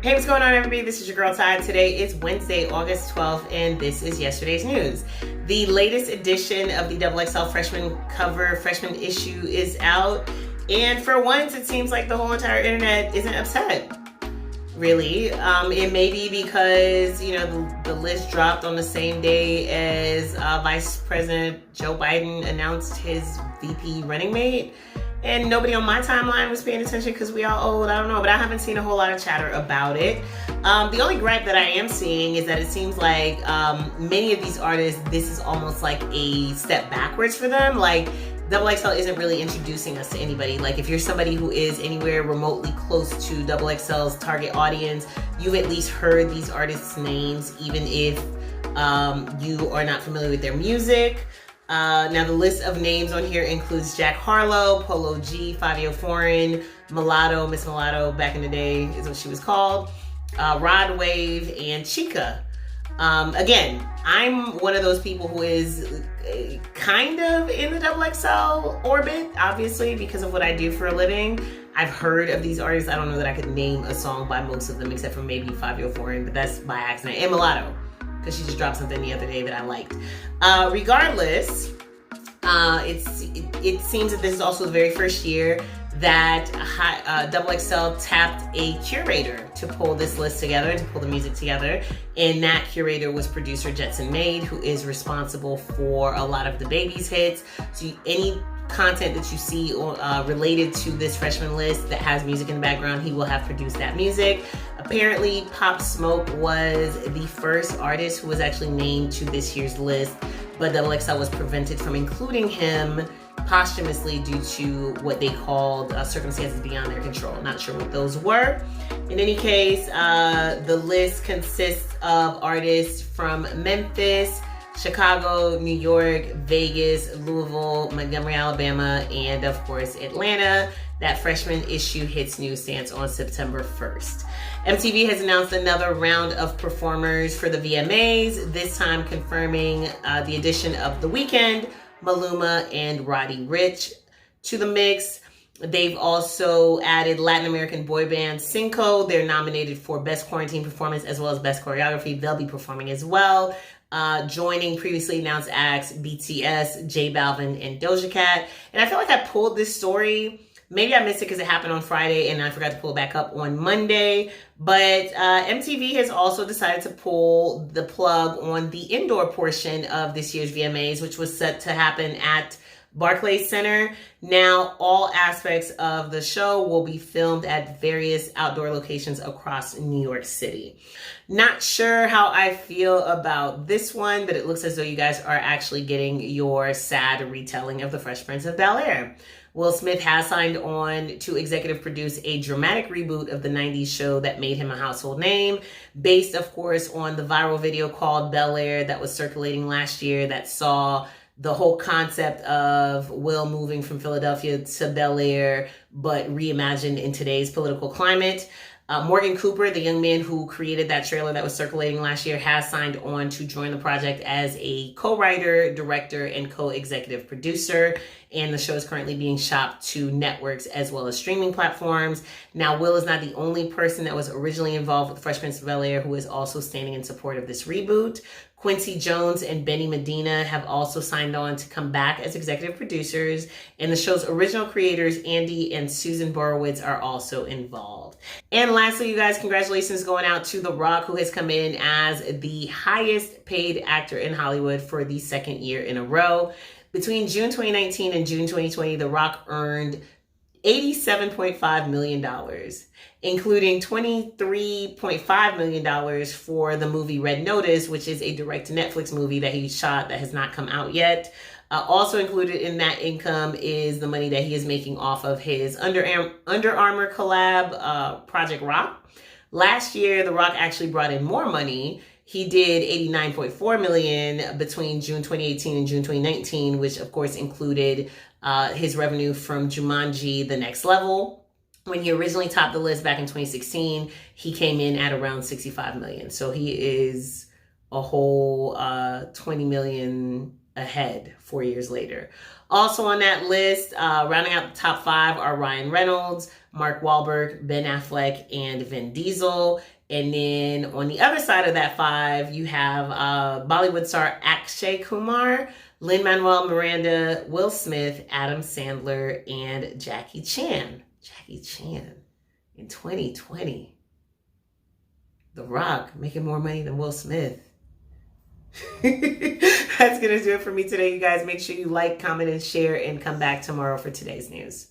Hey, what's going on, everybody? This is your girl Ty. Today is Wednesday, August 12th, and this is yesterday's news. The latest edition of the XXL Freshman cover freshman issue is out, and for once, it seems like the whole entire internet isn't upset. Really, it may be because the list dropped on the same day as Vice President Joe Biden announced his VP running mate. And nobody on my timeline was paying attention because we all old, I don't know, but I haven't seen a whole lot of chatter about it. The only gripe that I am seeing is that it seems like many of these artists, this is almost like a step backwards for them. Like, XXL isn't really introducing us to anybody. Like, if you're somebody who is anywhere remotely close to XXL's target audience, you've at least heard these artists' names, even if you are not familiar with their music. Now, the list of names on here includes Jack Harlow, Polo G, Fabio Foreign, Mulatto, Miss Mulatto back in the day is what she was called, Rod Wave, and Chica. Again, I'm one of those people who is kind of in the XXL orbit, obviously, because of what I do for a living. I've heard of these artists. I don't know that I could name a song by most of them, except for maybe Fabio Foreign, but that's by accident, and Mulatto, because she just dropped something the other day that I liked. Regardless, it seems that this is also the very first year that XXL tapped a curator to pull this list together, to pull the music together. And that curator was producer jetsonmade, who is responsible for a lot of the Baby's hits. So any content that you see related to this freshman list that has music in the background, he will have produced that music. Apparently, Pop Smoke was the first artist who was actually named to this year's list, but XXL was prevented from including him posthumously due to what they called circumstances beyond their control. Not sure what those were. In any case, the list consists of artists from Memphis, Chicago, New York, Vegas, Louisville, Montgomery, Alabama, and of course, Atlanta. That freshman issue hits newsstands on September 1st. MTV has announced another round of performers for the VMAs, this time confirming the addition of The Weeknd, Maluma, and Roddy Ricch to the mix. They've also added Latin American boy band Cinco. They're nominated for Best Quarantine Performance as well as Best Choreography. They'll be performing as well. Joining previously announced acts BTS, J Balvin, and Doja Cat. And I feel like I pulled this story. Maybe I missed it because it happened on Friday and I forgot to pull it back up on Monday. But MTV has also decided to pull the plug on the indoor portion of this year's VMAs, which was set to happen at Barclays Center. Now, all aspects of the show will be filmed at various outdoor locations across New York City. Not sure how I feel about this one, but it looks as though you guys are actually getting your sad retelling of The Fresh Prince of Bel-Air. Will Smith has signed on to executive produce a dramatic reboot of the 90s show that made him a household name, based, of course, on the viral video called Bel-Air that was circulating last year that saw the whole concept of Will moving from Philadelphia to Bel-Air, but reimagined in today's political climate. Morgan Cooper, the young man who created that trailer that was circulating last year, has signed on to join the project as a co-writer, director, and co-executive producer. And the show is currently being shopped to networks as well as streaming platforms. Now, Will is not the only person that was originally involved with Fresh Prince of Bel-Air who is also standing in support of this reboot. Quincy Jones and Benny Medina have also signed on to come back as executive producers, and the show's original creators, Andy and Susan Borowitz, are also involved. And lastly, you guys, congratulations going out to The Rock, who has come in as the highest paid actor in Hollywood for the second year in a row. Between June 2019 and June 2020, The Rock earned $87.5 million, including $23.5 million for the movie Red Notice, which is a direct-to-Netflix movie that he shot that has not come out yet. Also included in that income is the money that he is making off of his Under Armour collab, Project Rock. Last year, The Rock actually brought in more money. He did $89.4 million between June 2018 and June 2019, which of course included his revenue from Jumanji: The Next Level. When he originally topped the list back in 2016, he came in at around $65 million. So he is a whole $20 million ahead 4 years later. Also on that list, rounding out the top 5 are Ryan Reynolds, Mark Wahlberg, Ben Affleck, and Vin Diesel. And then on the other side of that 5, you have Bollywood star Akshay Kumar, Lin-Manuel Miranda, Will Smith, Adam Sandler, and Jackie Chan. Jackie Chan in 2020. The Rock making more money than Will Smith. That's going to do it for me today, you guys. Make sure you like, comment, and share, and come back tomorrow for today's news.